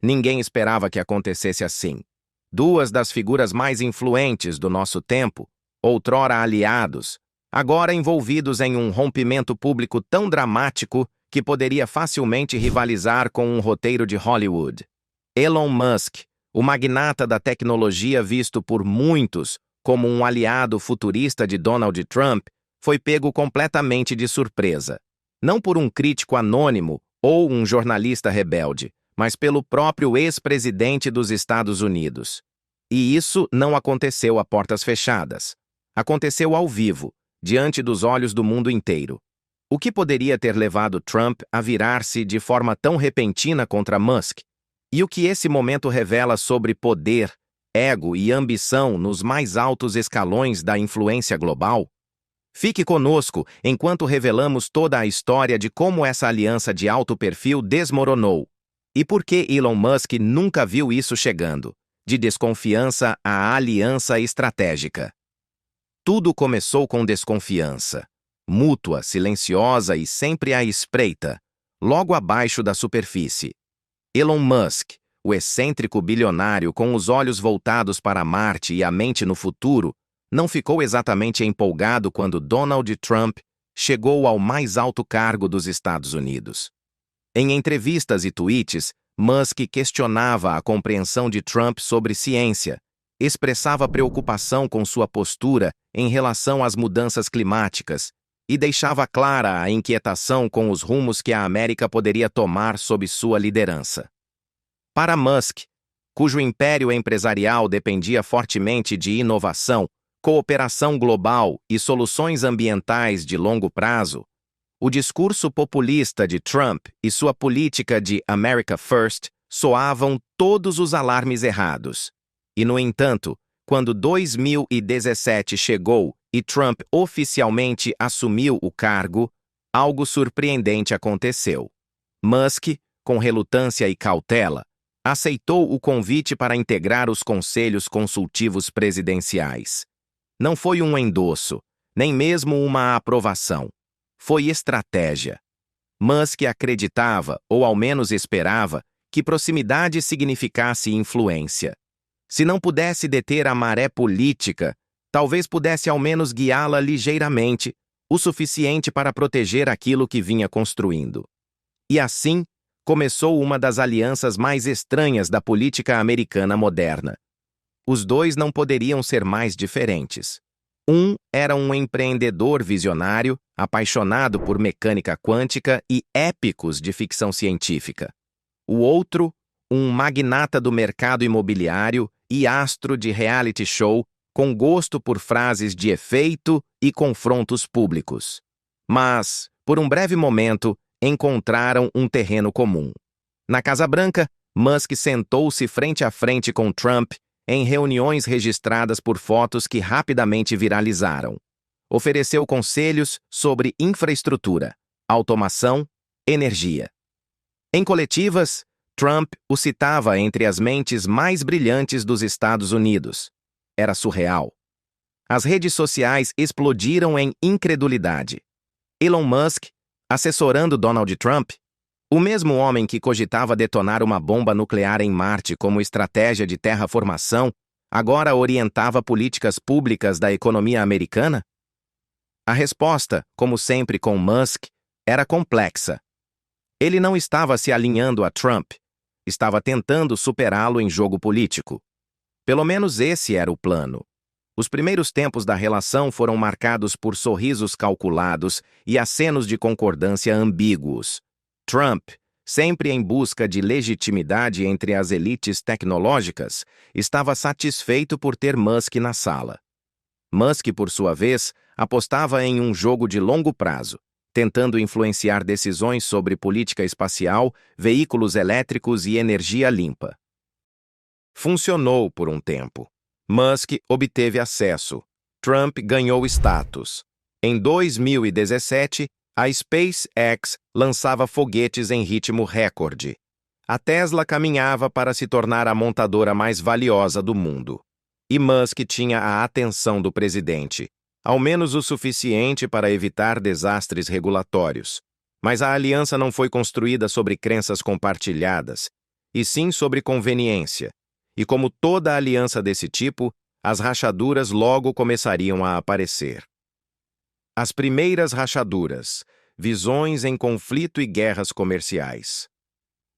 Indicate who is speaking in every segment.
Speaker 1: Ninguém esperava que acontecesse assim. Duas das figuras mais influentes do nosso tempo, outrora aliados, agora envolvidos em um rompimento público tão dramático que poderia facilmente rivalizar com um roteiro de Hollywood. Elon Musk, o magnata da tecnologia visto por muitos como um aliado futurista de Donald Trump, foi pego completamente de surpresa. Não por um crítico anônimo ou um jornalista rebelde, mas pelo próprio ex-presidente dos Estados Unidos. E isso não aconteceu a portas fechadas. Aconteceu ao vivo, diante dos olhos do mundo inteiro. O que poderia ter levado Trump a virar-se de forma tão repentina contra Musk? E o que esse momento revela sobre poder, ego e ambição nos mais altos escalões da influência global? Fique conosco enquanto revelamos toda a história de como essa aliança de alto perfil desmoronou. E por que Elon Musk nunca viu isso chegando? De desconfiança à aliança estratégica. Tudo começou com desconfiança. Mútua, silenciosa e sempre à espreita, logo abaixo da superfície. Elon Musk, o excêntrico bilionário com os olhos voltados para Marte e a mente no futuro, não ficou exatamente empolgado quando Donald Trump chegou ao mais alto cargo dos Estados Unidos. Em entrevistas e tweets, Musk questionava a compreensão de Trump sobre ciência, expressava preocupação com sua postura em relação às mudanças climáticas e deixava clara a inquietação com os rumos que a América poderia tomar sob sua liderança. Para Musk, cujo império empresarial dependia fortemente de inovação, cooperação global e soluções ambientais de longo prazo, o discurso populista de Trump e sua política de America First soavam todos os alarmes errados. E, no entanto, quando 2017 chegou e Trump oficialmente assumiu o cargo, algo surpreendente aconteceu. Musk, com relutância e cautela, aceitou o convite para integrar os conselhos consultivos presidenciais. Não foi um endosso, nem mesmo uma aprovação. Foi estratégia. Musk acreditava, ou ao menos esperava, que proximidade significasse influência. Se não pudesse deter a maré política, talvez pudesse ao menos guiá-la ligeiramente, o suficiente para proteger aquilo que vinha construindo. E assim, começou uma das alianças mais estranhas da política americana moderna. Os dois não poderiam ser mais diferentes. Um era um empreendedor visionário, apaixonado por mecânica quântica e épicos de ficção científica. O outro, um magnata do mercado imobiliário e astro de reality show, com gosto por frases de efeito e confrontos públicos. Mas, por um breve momento, encontraram um terreno comum. Na Casa Branca, Musk sentou-se frente a frente com Trump em reuniões registradas por fotos que rapidamente viralizaram. Ofereceu conselhos sobre infraestrutura, automação, energia. Em coletivas, Trump o citava entre as mentes mais brilhantes dos Estados Unidos. Era surreal. As redes sociais explodiram em incredulidade. Elon Musk, assessorando Donald Trump, o mesmo homem que cogitava detonar uma bomba nuclear em Marte como estratégia de terraformação, agora orientava políticas públicas da economia americana? A resposta, como sempre com Musk, era complexa. Ele não estava se alinhando a Trump, estava tentando superá-lo em jogo político. Pelo menos esse era o plano. Os primeiros tempos da relação foram marcados por sorrisos calculados e acenos de concordância ambíguos. Trump, sempre em busca de legitimidade entre as elites tecnológicas, estava satisfeito por ter Musk na sala. Musk, por sua vez, apostava em um jogo de longo prazo, tentando influenciar decisões sobre política espacial, veículos elétricos e energia limpa. Funcionou por um tempo. Musk obteve acesso. Trump ganhou status. Em 2017, a SpaceX lançava foguetes em ritmo recorde. A Tesla caminhava para se tornar a montadora mais valiosa do mundo. E Musk tinha a atenção do presidente, ao menos o suficiente para evitar desastres regulatórios. Mas a aliança não foi construída sobre crenças compartilhadas, e sim sobre conveniência. E como toda aliança desse tipo, as rachaduras logo começariam a aparecer. As primeiras rachaduras, visões em conflito e guerras comerciais.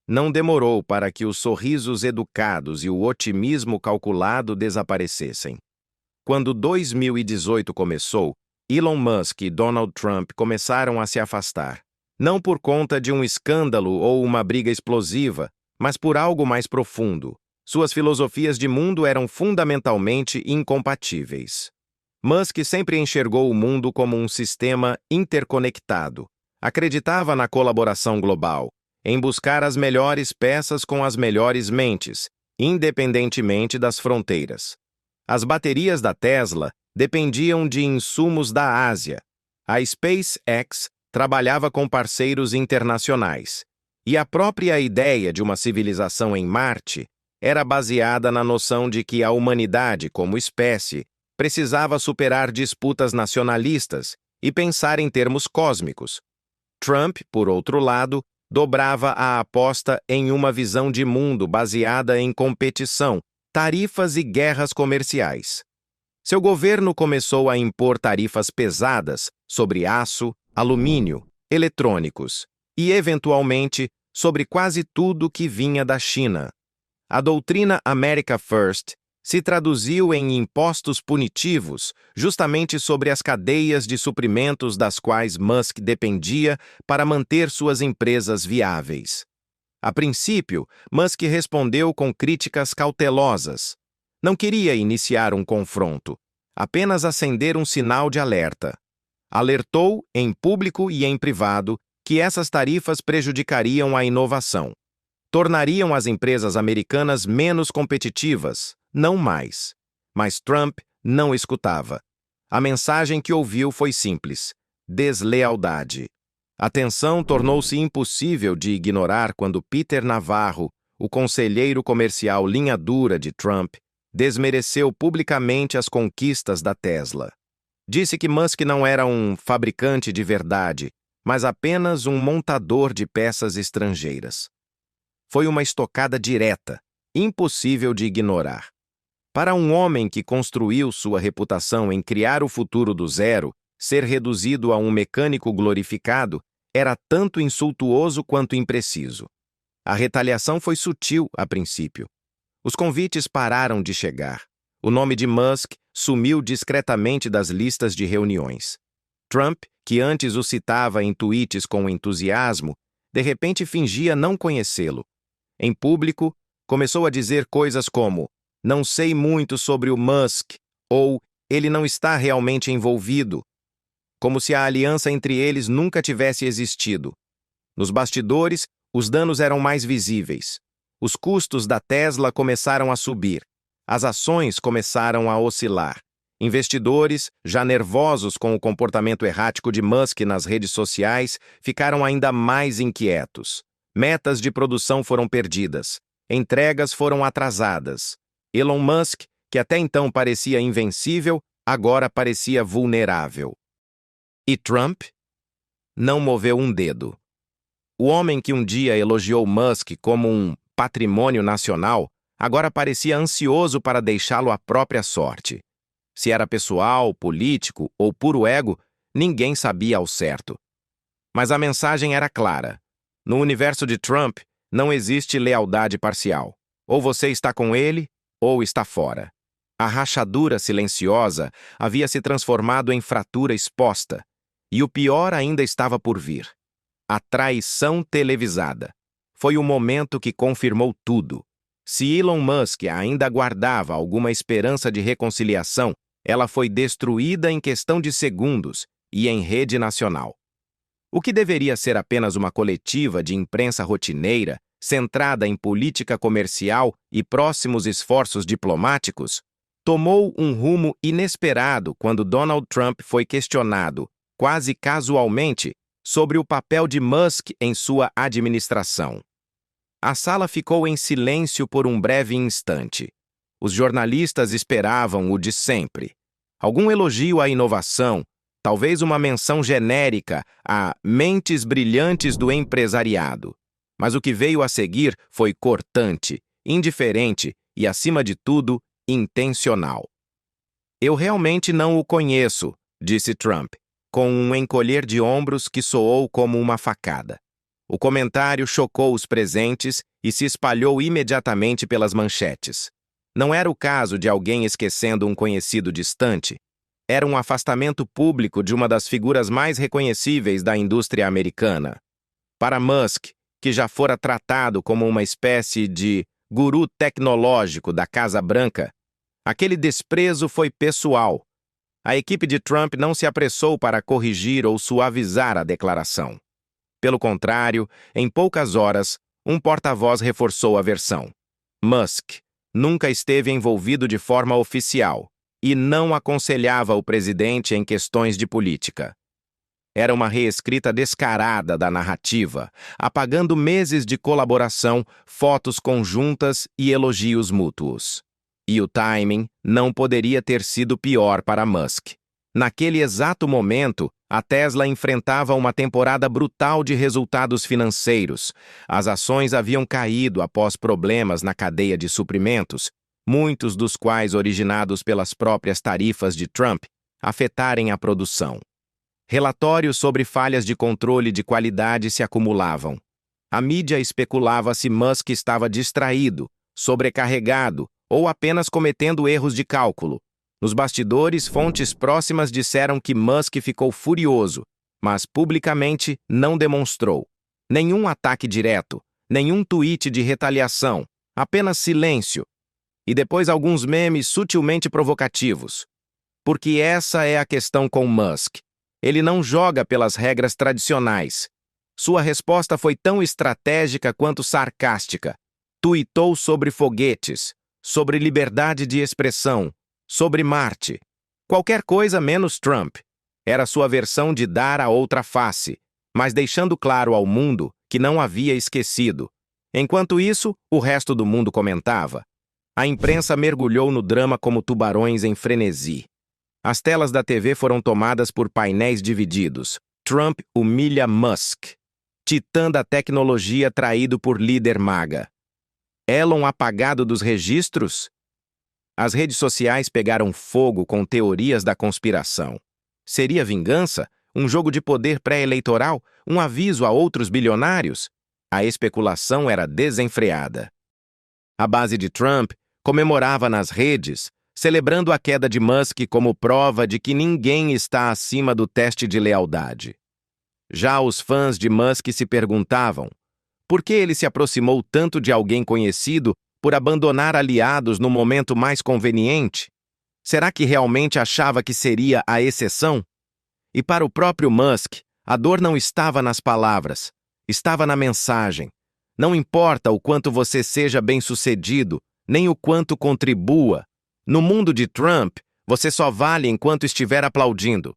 Speaker 1: Não demorou para que os sorrisos educados e o otimismo calculado desaparecessem. Quando 2018 começou, Elon Musk e Donald Trump começaram a se afastar. Não por conta de um escândalo ou uma briga explosiva, mas por algo mais profundo. Suas filosofias de mundo eram fundamentalmente incompatíveis. Musk sempre enxergou o mundo como um sistema interconectado. Acreditava na colaboração global, em buscar as melhores peças com as melhores mentes, independentemente das fronteiras. As baterias da Tesla dependiam de insumos da Ásia. A SpaceX trabalhava com parceiros internacionais. E a própria ideia de uma civilização em Marte era baseada na noção de que a humanidade, como espécie, precisava superar disputas nacionalistas e pensar em termos cósmicos. Trump, por outro lado, dobrava a aposta em uma visão de mundo baseada em competição, tarifas e guerras comerciais. Seu governo começou a impor tarifas pesadas sobre aço, alumínio, eletrônicos e, eventualmente, sobre quase tudo que vinha da China. A doutrina America First se traduziu em impostos punitivos justamente sobre as cadeias de suprimentos das quais Musk dependia para manter suas empresas viáveis. A princípio, Musk respondeu com críticas cautelosas. Não queria iniciar um confronto, apenas acender um sinal de alerta. Alertou, em público e em privado, que essas tarifas prejudicariam a inovação. Tornariam as empresas americanas menos competitivas, não mais. Mas Trump não escutava. A mensagem que ouviu foi simples: deslealdade. A tensão tornou-se impossível de ignorar quando Peter Navarro, o conselheiro comercial linha dura de Trump, desmereceu publicamente as conquistas da Tesla. Disse que Musk não era um fabricante de verdade, mas apenas um montador de peças estrangeiras. Foi uma estocada direta, impossível de ignorar. Para um homem que construiu sua reputação em criar o futuro do zero, ser reduzido a um mecânico glorificado era tanto insultuoso quanto impreciso. A retaliação foi sutil a princípio. Os convites pararam de chegar. O nome de Musk sumiu discretamente das listas de reuniões. Trump, que antes o citava em tweets com entusiasmo, de repente fingia não conhecê-lo. Em público, começou a dizer coisas como: "Não sei muito sobre o Musk", ou "ele não está realmente envolvido", como se a aliança entre eles nunca tivesse existido. Nos bastidores, os danos eram mais visíveis. Os custos da Tesla começaram a subir. As ações começaram a oscilar. Investidores, já nervosos com o comportamento errático de Musk nas redes sociais, ficaram ainda mais inquietos. Metas de produção foram perdidas. Entregas foram atrasadas. Elon Musk, que até então parecia invencível, agora parecia vulnerável. E Trump? Não moveu um dedo. O homem que um dia elogiou Musk como um patrimônio nacional, agora parecia ansioso para deixá-lo à própria sorte. Se era pessoal, político ou puro ego, ninguém sabia ao certo. Mas a mensagem era clara. No universo de Trump, não existe lealdade parcial. Ou você está com ele, ou está fora. A rachadura silenciosa havia se transformado em fratura exposta. E o pior ainda estava por vir. A traição televisada. Foi o momento que confirmou tudo. Se Elon Musk ainda guardava alguma esperança de reconciliação, ela foi destruída em questão de segundos e em rede nacional. O que deveria ser apenas uma coletiva de imprensa rotineira, centrada em política comercial e próximos esforços diplomáticos, tomou um rumo inesperado quando Donald Trump foi questionado, quase casualmente, sobre o papel de Musk em sua administração. A sala ficou em silêncio por um breve instante. Os jornalistas esperavam o de sempre. Algum elogio à inovação, talvez uma menção genérica a mentes brilhantes do empresariado. Mas o que veio a seguir foi cortante, indiferente e, acima de tudo, intencional. "Eu realmente não o conheço", disse Trump, com um encolher de ombros que soou como uma facada. O comentário chocou os presentes e se espalhou imediatamente pelas manchetes. Não era o caso de alguém esquecendo um conhecido distante. Era um afastamento público de uma das figuras mais reconhecíveis da indústria americana. Para Musk, que já fora tratado como uma espécie de guru tecnológico da Casa Branca, aquele desprezo foi pessoal. A equipe de Trump não se apressou para corrigir ou suavizar a declaração. Pelo contrário, em poucas horas, um porta-voz reforçou a versão. Musk nunca esteve envolvido de forma oficial e não aconselhava o presidente em questões de política. Era uma reescrita descarada da narrativa, apagando meses de colaboração, fotos conjuntas e elogios mútuos. E o timing não poderia ter sido pior para Musk. Naquele exato momento, a Tesla enfrentava uma temporada brutal de resultados financeiros. As ações haviam caído após problemas na cadeia de suprimentos, muitos dos quais originados pelas próprias tarifas de Trump, afetarem a produção. Relatórios sobre falhas de controle de qualidade se acumulavam. A mídia especulava se Musk estava distraído, sobrecarregado ou apenas cometendo erros de cálculo. Nos bastidores, fontes próximas disseram que Musk ficou furioso, mas publicamente não demonstrou. Nenhum ataque direto, nenhum tweet de retaliação, apenas silêncio. E depois alguns memes sutilmente provocativos. Porque essa é a questão com Musk. Ele não joga pelas regras tradicionais. Sua resposta foi tão estratégica quanto sarcástica. Tuitou sobre foguetes, sobre liberdade de expressão, sobre Marte. Qualquer coisa menos Trump. Era sua versão de dar a outra face, mas deixando claro ao mundo que não havia esquecido. Enquanto isso, o resto do mundo comentava. A imprensa mergulhou no drama como tubarões em frenesi. As telas da TV foram tomadas por painéis divididos. Trump humilha Musk. Titã da tecnologia traído por líder MAGA. Elon apagado dos registros? As redes sociais pegaram fogo com teorias da conspiração. Seria vingança? Um jogo de poder pré-eleitoral? Um aviso a outros bilionários? A especulação era desenfreada. A base de Trump comemorava nas redes, celebrando a queda de Musk como prova de que ninguém está acima do teste de lealdade. Já os fãs de Musk se perguntavam por que ele se aproximou tanto de alguém conhecido por abandonar aliados no momento mais conveniente? Será que realmente achava que seria a exceção? E para o próprio Musk, a dor não estava nas palavras, estava na mensagem. Não importa o quanto você seja bem-sucedido, nem o quanto contribua. No mundo de Trump, você só vale enquanto estiver aplaudindo.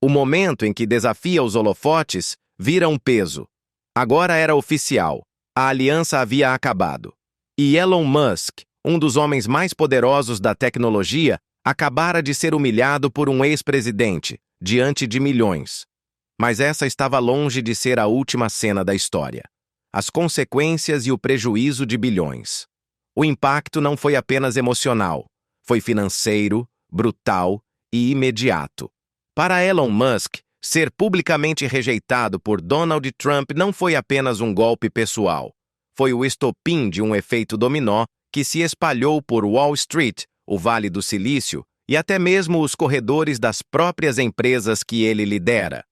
Speaker 1: O momento em que desafia os holofotes vira um peso. Agora era oficial. A aliança havia acabado. E Elon Musk, um dos homens mais poderosos da tecnologia, acabara de ser humilhado por um ex-presidente, diante de milhões. Mas essa estava longe de ser a última cena da história. As consequências e o prejuízo de bilhões. O impacto não foi apenas emocional. Foi financeiro, brutal e imediato. Para Elon Musk, ser publicamente rejeitado por Donald Trump não foi apenas um golpe pessoal. Foi o estopim de um efeito dominó que se espalhou por Wall Street, o Vale do Silício e até mesmo os corredores das próprias empresas que ele lidera.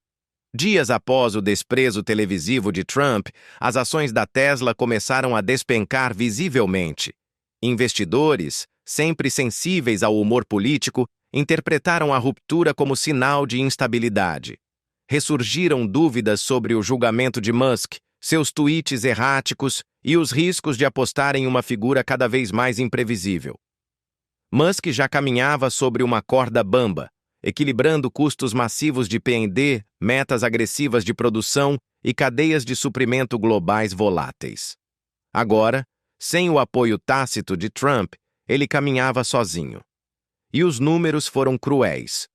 Speaker 1: Dias após o desprezo televisivo de Trump, as ações da Tesla começaram a despencar visivelmente. Investidores, sempre sensíveis ao humor político, interpretaram a ruptura como sinal de instabilidade. Ressurgiram dúvidas sobre o julgamento de Musk, seus tweets erráticos e os riscos de apostar em uma figura cada vez mais imprevisível. Musk já caminhava sobre uma corda bamba, equilibrando custos massivos de P&D, metas agressivas de produção e cadeias de suprimento globais voláteis. Agora, sem o apoio tácito de Trump, ele caminhava sozinho. E os números foram cruéis.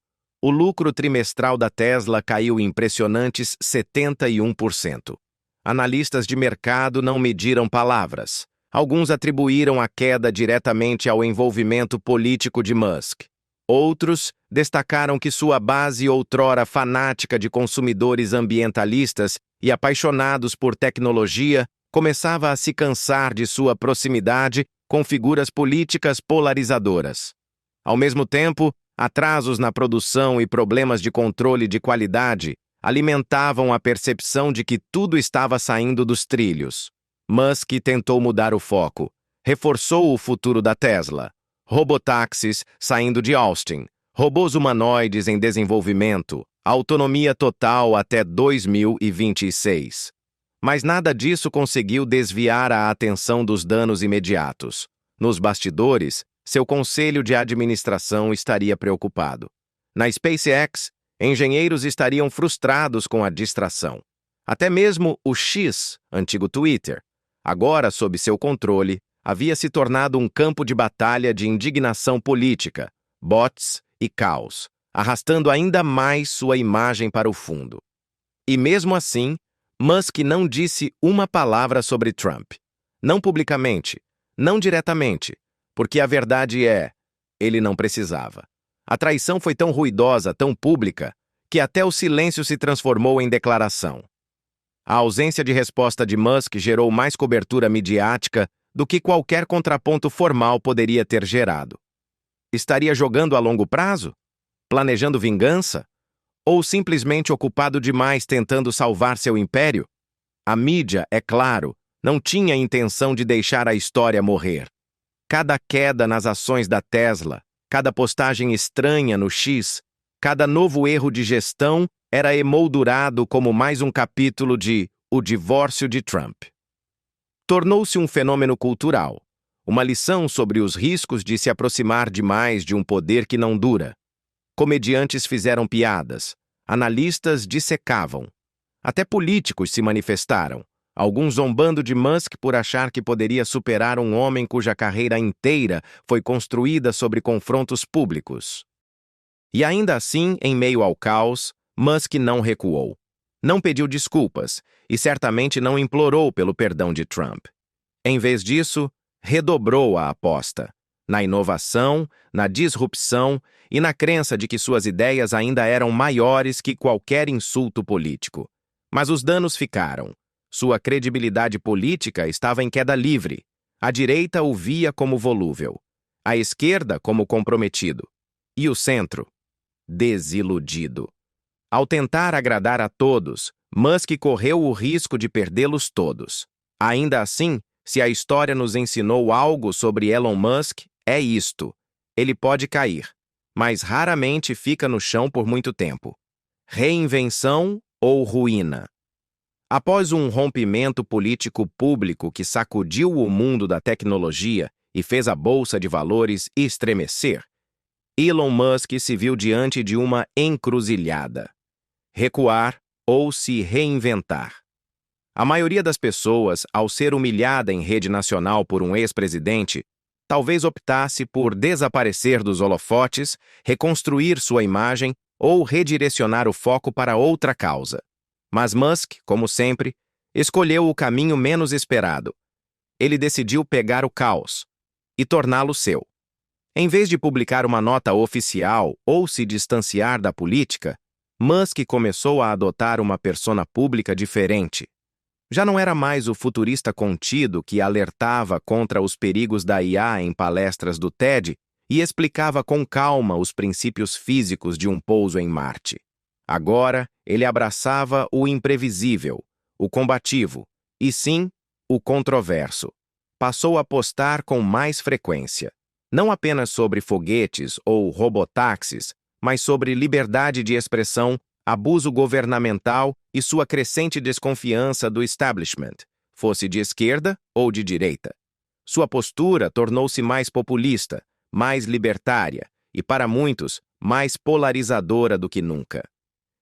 Speaker 1: O lucro trimestral da Tesla caiu impressionantes 71%. Analistas de mercado não mediram palavras. Alguns atribuíram a queda diretamente ao envolvimento político de Musk. Outros destacaram que sua base outrora fanática de consumidores ambientalistas e apaixonados por tecnologia começava a se cansar de sua proximidade com figuras políticas polarizadoras. Ao mesmo tempo, atrasos na produção e problemas de controle de qualidade alimentavam a percepção de que tudo estava saindo dos trilhos. Musk tentou mudar o foco, reforçou o futuro da Tesla. Robotáxis saindo de Austin, robôs humanoides em desenvolvimento, autonomia total até 2026. Mas nada disso conseguiu desviar a atenção dos danos imediatos. Nos bastidores, seu conselho de administração estaria preocupado. Na SpaceX, engenheiros estariam frustrados com a distração. Até mesmo o X, antigo Twitter, agora sob seu controle, havia se tornado um campo de batalha de indignação política, bots e caos, arrastando ainda mais sua imagem para o fundo. E mesmo assim, Musk não disse uma palavra sobre Trump. Não publicamente, não diretamente, porque a verdade é, ele não precisava. A traição foi tão ruidosa, tão pública, que até o silêncio se transformou em declaração. A ausência de resposta de Musk gerou mais cobertura midiática do que qualquer contraponto formal poderia ter gerado. Estaria jogando a longo prazo? Planejando vingança? Ou simplesmente ocupado demais tentando salvar seu império? A mídia, é claro, não tinha intenção de deixar a história morrer. Cada queda nas ações da Tesla, cada postagem estranha no X, cada novo erro de gestão era emoldurado como mais um capítulo de O Divórcio de Trump. Tornou-se um fenômeno cultural, uma lição sobre os riscos de se aproximar demais de um poder que não dura. Comediantes fizeram piadas, analistas dissecavam. Até políticos se manifestaram, alguns zombando de Musk por achar que poderia superar um homem cuja carreira inteira foi construída sobre confrontos públicos. E ainda assim, em meio ao caos, Musk não recuou. Não pediu desculpas e certamente não implorou pelo perdão de Trump. Em vez disso, redobrou a aposta na inovação, na disrupção e na crença de que suas ideias ainda eram maiores que qualquer insulto político. Mas os danos ficaram. Sua credibilidade política estava em queda livre. A direita o via como volúvel, a esquerda como comprometido, e o centro, desiludido. Ao tentar agradar a todos, Musk correu o risco de perdê-los todos. Ainda assim, se a história nos ensinou algo sobre Elon Musk, é isto: ele pode cair, mas raramente fica no chão por muito tempo. Reinvenção ou ruína? Após um rompimento político público que sacudiu o mundo da tecnologia e fez a bolsa de valores estremecer, Elon Musk se viu diante de uma encruzilhada: recuar ou se reinventar. A maioria das pessoas, ao ser humilhada em rede nacional por um ex-presidente, talvez optasse por desaparecer dos holofotes, reconstruir sua imagem ou redirecionar o foco para outra causa. Mas Musk, como sempre, escolheu o caminho menos esperado. Ele decidiu pegar o caos e torná-lo seu. Em vez de publicar uma nota oficial ou se distanciar da política, Musk começou a adotar uma persona pública diferente. Já não era mais o futurista contido que alertava contra os perigos da IA em palestras do TED e explicava com calma os princípios físicos de um pouso em Marte. Agora, ele abraçava o imprevisível, o combativo, e sim, o controverso. Passou a postar com mais frequência, não apenas sobre foguetes ou robotáxis, mas sobre liberdade de expressão, abuso governamental e sua crescente desconfiança do establishment, fosse de esquerda ou de direita. Sua postura tornou-se mais populista, mais libertária e, para muitos, mais polarizadora do que nunca.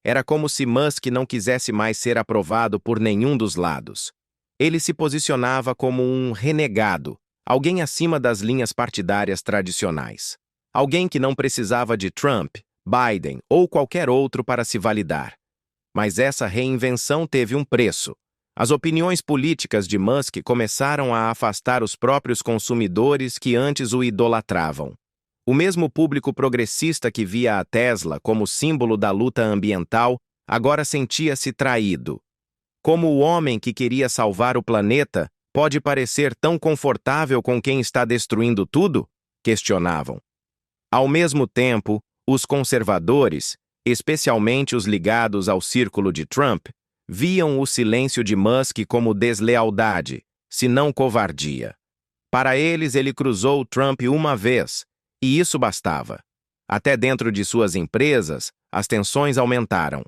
Speaker 1: Era como se Musk não quisesse mais ser aprovado por nenhum dos lados. Ele se posicionava como um renegado, alguém acima das linhas partidárias tradicionais. Alguém que não precisava de Trump, Biden ou qualquer outro para se validar. Mas essa reinvenção teve um preço: As opiniões políticas de Musk começaram a afastar os próprios consumidores que antes o idolatravam. O mesmo público progressista que via a Tesla como símbolo da luta ambiental agora sentia-se traído. Como o homem que queria salvar o planeta pode parecer tão confortável com quem está destruindo tudo? Questionavam. Ao mesmo tempo, os conservadores, especialmente os ligados ao círculo de Trump, viam o silêncio de Musk como deslealdade, se não covardia. Para eles, ele cruzou Trump uma vez, e isso bastava. Até dentro de suas empresas, as tensões aumentaram.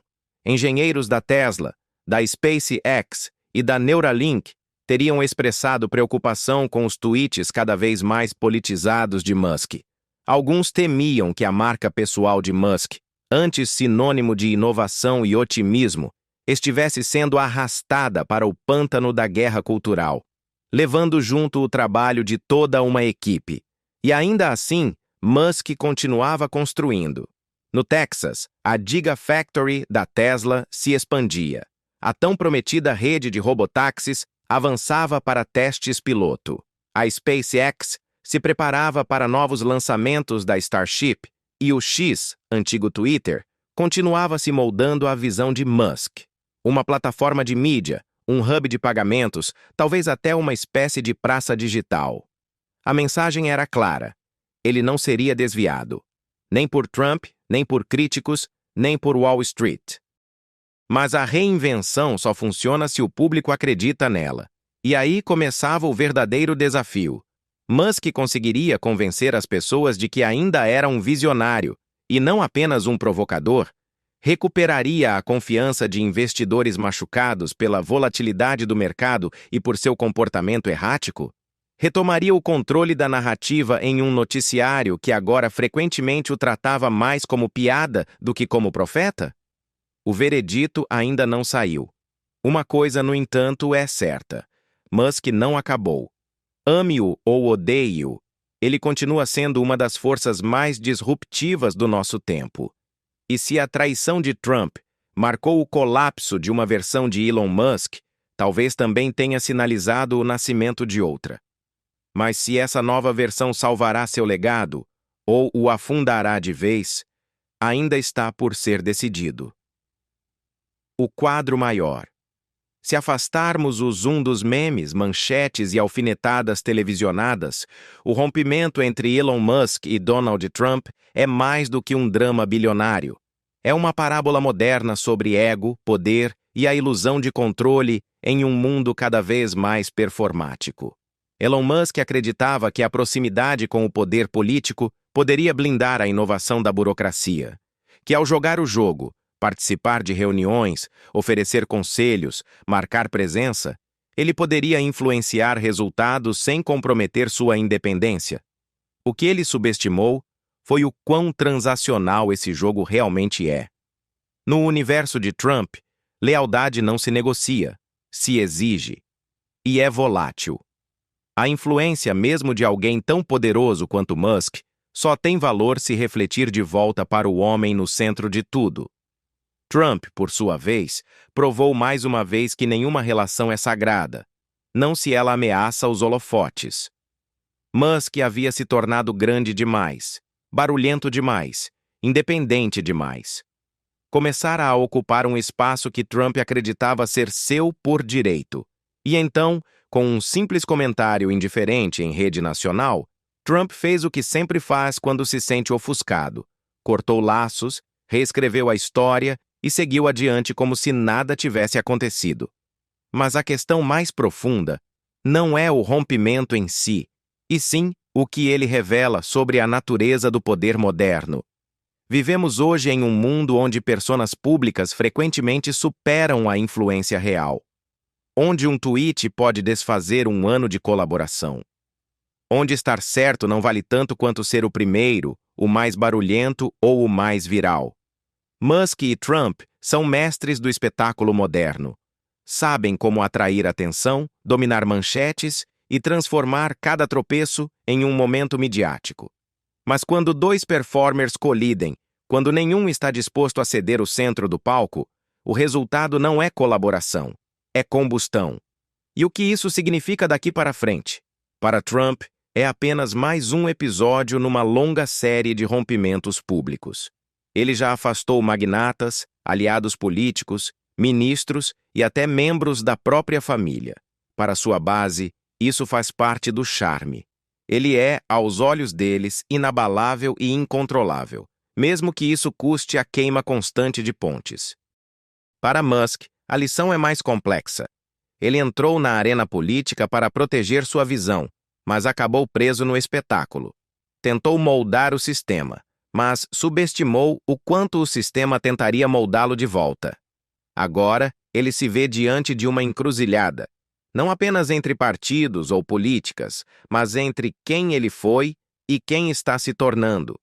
Speaker 1: Engenheiros da Tesla, da SpaceX e da Neuralink teriam expressado preocupação com os tweets cada vez mais politizados de Musk. Alguns temiam que a marca pessoal de Musk, antes sinônimo de inovação e otimismo, estivesse sendo arrastada para o pântano da guerra cultural, levando junto o trabalho de toda uma equipe. E ainda assim, Musk continuava construindo. No Texas, a Gigafactory da Tesla se expandia. A tão prometida rede de robotáxis avançava para testes piloto. A SpaceX se preparava para novos lançamentos da Starship e o X, antigo Twitter, continuava se moldando à visão de Musk. Uma plataforma de mídia, um hub de pagamentos, talvez até uma espécie de praça digital. A mensagem era clara. Ele não seria desviado. Nem por Trump, nem por críticos, nem por Wall Street. Mas a reinvenção só funciona se o público acredita nela. E aí começava o verdadeiro desafio. Musk conseguiria convencer as pessoas de que ainda era um visionário, e não apenas um provocador? Recuperaria a confiança de investidores machucados pela volatilidade do mercado e por seu comportamento errático? Retomaria o controle da narrativa em um noticiário que agora frequentemente o tratava mais como piada do que como profeta? O veredito ainda não saiu. Uma coisa, no entanto, é certa. Musk não acabou. Ame-o ou odeie-o, ele continua sendo uma das forças mais disruptivas do nosso tempo. E se a traição de Trump marcou o colapso de uma versão de Elon Musk, talvez também tenha sinalizado o nascimento de outra. Mas se essa nova versão salvará seu legado, ou o afundará de vez, ainda está por ser decidido. O quadro maior. Se afastarmos o zoom dos memes, manchetes e alfinetadas televisionadas, o rompimento entre Elon Musk e Donald Trump é mais do que um drama bilionário. É uma parábola moderna sobre ego, poder e a ilusão de controle em um mundo cada vez mais performático. Elon Musk acreditava que a proximidade com o poder político poderia blindar a inovação da burocracia, que ao jogar o jogo, participar de reuniões, oferecer conselhos, marcar presença, ele poderia influenciar resultados sem comprometer sua independência. O que ele subestimou foi o quão transacional esse jogo realmente é. No universo de Trump, lealdade não se negocia, se exige. E é volátil. A influência mesmo de alguém tão poderoso quanto Musk só tem valor se refletir de volta para o homem no centro de tudo. Trump, por sua vez, provou mais uma vez que nenhuma relação é sagrada, não se ela ameaça os holofotes. Musk havia se tornado grande demais, barulhento demais, independente demais. Começara a ocupar um espaço que Trump acreditava ser seu por direito. E então, com um simples comentário indiferente em rede nacional, Trump fez o que sempre faz quando se sente ofuscado. Cortou laços, reescreveu a história e seguiu adiante como se nada tivesse acontecido. Mas a questão mais profunda não é o rompimento em si, e sim o que ele revela sobre a natureza do poder moderno. Vivemos hoje em um mundo onde personas públicas frequentemente superam a influência real. Onde um tweet pode desfazer um ano de colaboração. Onde estar certo não vale tanto quanto ser o primeiro, o mais barulhento ou o mais viral. Musk e Trump são mestres do espetáculo moderno. Sabem como atrair atenção, dominar manchetes e transformar cada tropeço em um momento midiático. Mas quando dois performers colidem, quando nenhum está disposto a ceder o centro do palco, o resultado não é colaboração, é combustão. E o que isso significa daqui para frente? Para Trump, é apenas mais um episódio numa longa série de rompimentos públicos. Ele já afastou magnatas, aliados políticos, ministros e até membros da própria família. Para sua base, isso faz parte do charme. Ele é, aos olhos deles, inabalável e incontrolável, mesmo que isso custe a queima constante de pontes. Para Musk, a lição é mais complexa. Ele entrou na arena política para proteger sua visão, mas acabou preso no espetáculo. Tentou moldar o sistema, mas subestimou o quanto o sistema tentaria moldá-lo de volta. Agora, ele se vê diante de uma encruzilhada, não apenas entre partidos ou políticas, mas entre quem ele foi e quem está se tornando.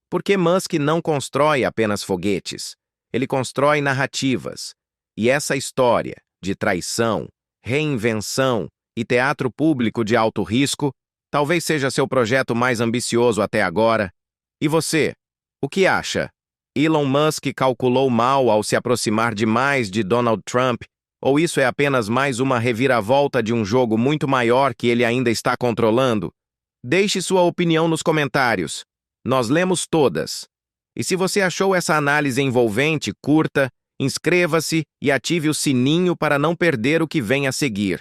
Speaker 1: Porque Musk não constrói apenas foguetes, ele constrói narrativas. E essa história de traição, reinvenção e teatro público de alto risco talvez seja seu projeto mais ambicioso até agora. E você, o que acha? Elon Musk calculou mal ao se aproximar demais de Donald Trump, ou isso é apenas mais uma reviravolta de um jogo muito maior que ele ainda está controlando? Deixe sua opinião nos comentários. Nós lemos todas. E se você achou essa análise envolvente, curta, inscreva-se e ative o sininho para não perder o que vem a seguir.